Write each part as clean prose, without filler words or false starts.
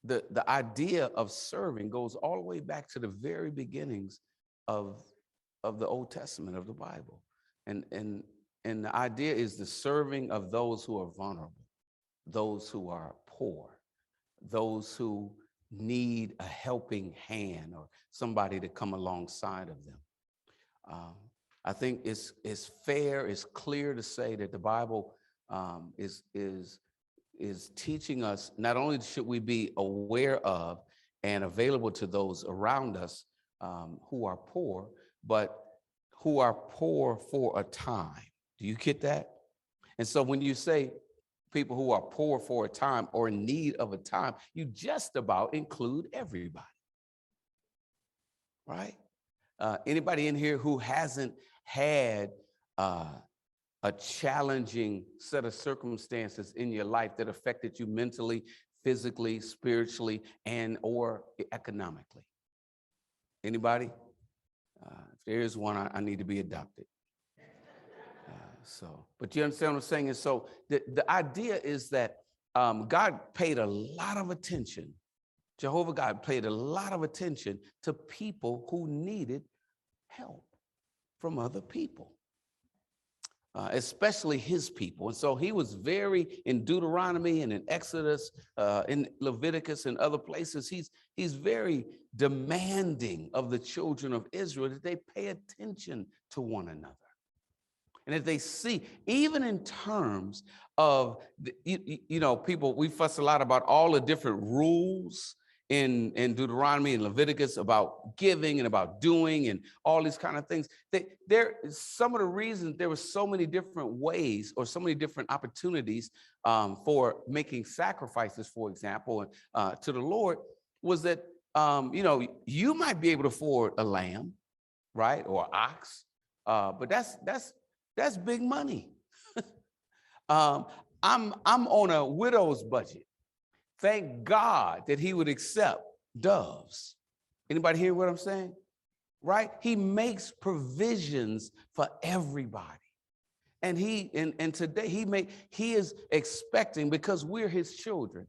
the idea of serving goes all the way back to the very beginnings of the Old Testament, of the Bible. And the idea is the serving of those who are vulnerable, those who are poor, those who need a helping hand or somebody to come alongside of them. I think it's fair, it's clear to say that the Bible is teaching us, not only should we be aware of and available to those around us who are poor, but who are poor for a time. Do you get that? And so when you say people who are poor for a time or in need of a time, you just about include everybody, right? Anybody in here who hasn't had a challenging set of circumstances in your life that affected you mentally, physically, spiritually, and or economically? Anybody? If there is one, I need to be adopted. But you understand what I'm saying? And so the idea is that God paid a lot of attention. Jehovah God paid a lot of attention to people who needed help from other people, especially his people. And so he was very, in Deuteronomy and in Exodus, in Leviticus and other places, he's very demanding of the children of Israel that they pay attention to one another. And that they see, even in terms of, people, we fuss a lot about all the different rules in Deuteronomy and Leviticus about giving and about doing and all these kind of things. Some of the reasons there were so many different ways or so many different opportunities for making sacrifices, for example, to the Lord, was that, you might be able to afford a lamb, right, or ox, but that's big money. I'm on a widow's budget. Thank God that he would accept doves. Anybody hear what I'm saying? Right? He makes provisions for everybody. And today he is expecting, because we're his children,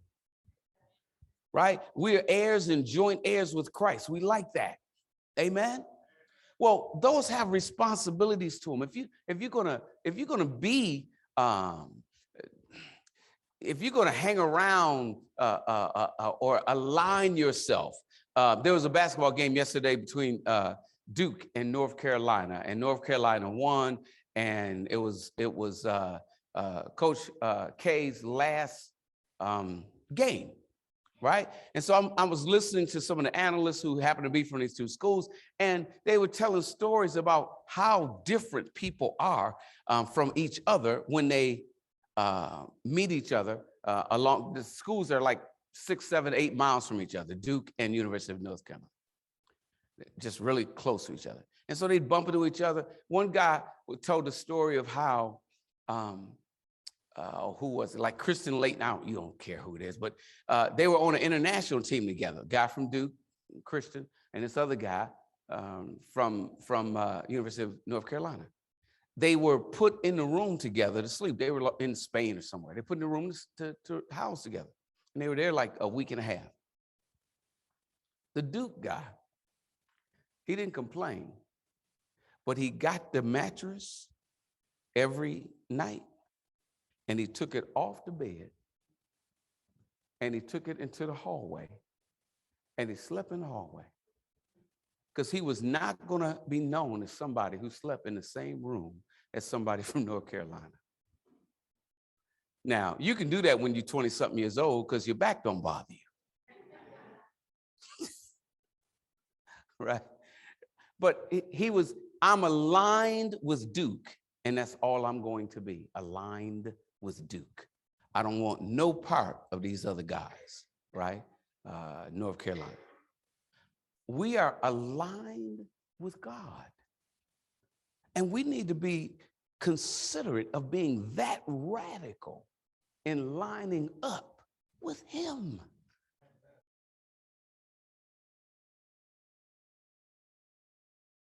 right? We're heirs and joint heirs with Christ. We like that. Amen. Well, those have responsibilities to them. If you're gonna hang around or align yourself, there was a basketball game yesterday between Duke and North Carolina, and North Carolina won, and it was Coach K's last game. Right. And so I was listening to some of the analysts who happen to be from these two schools, and they were telling stories about how different people are from each other when they meet each other along the schools. Are like 6, 7, 8 miles from each other, Duke and University of North Carolina, just really close to each other. And so they'd bump into each other. One guy told the story of how who was it? Like Kristen Layton, you don't care who it is, but they were on an international team together. A guy from Duke, Christian, and this other guy from University of North Carolina. They were put in the room together to sleep. They were in Spain or somewhere. They put in the room to house together. And they were there like a week and a half. The Duke guy, he didn't complain, but he got the mattress every night, and he took it off the bed, and he took it into the hallway, and he slept in the hallway, because he was not going to be known as somebody who slept in the same room as somebody from North Carolina. Now, you can do that when you're 20-something years old because your back don't bother you. Right? But I'm aligned with Duke, and that's all I'm going to be, aligned with Duke. I don't want no part of these other guys, right? North Carolina. We are aligned with God. And we need to be considerate of being that radical in lining up with him.